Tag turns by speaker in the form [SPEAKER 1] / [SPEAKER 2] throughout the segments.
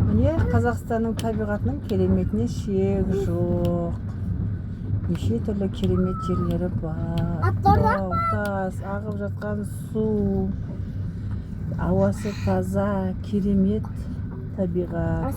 [SPEAKER 1] Міне Қазақстанның табиғатының кереметіне шек жоқ. Неше түрлі керемет жерлері бар. Тау, тас, ағып жатқан су, ауасы таза, керемет табиғат.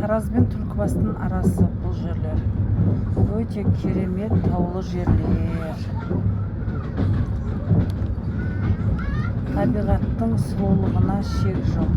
[SPEAKER 1] Тараз бен Түлкібастың арасы бұл жерлер. Өте керемет таулы жерлер. Табиғаттың сұлулығына шек жоқ.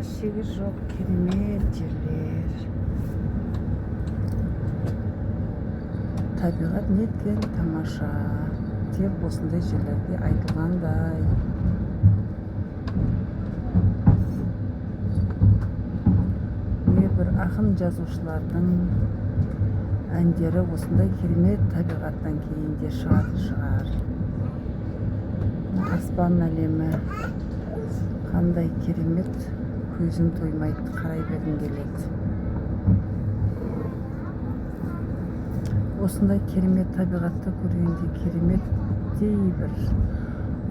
[SPEAKER 1] Шегі жоқ керемет жерлер. Табиғат неткен тамаша деп осындай жерлерде айтылғандай. ақын жазушылардың әндері осындай керемет табиғаттан кейін де шығатын шығар. Аспан әлемі қандай керемет, көзім тоймайды, қарай бергім келеді. Осындай керемет табиғатты көргенде кереметтей бір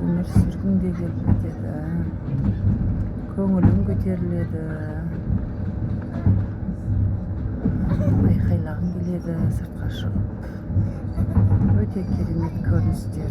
[SPEAKER 1] өмір сүргің де келіп кетеді, көңілің көтеріледі, айқайлағың келеді сыртқа шығып. Өте керемет көріністер.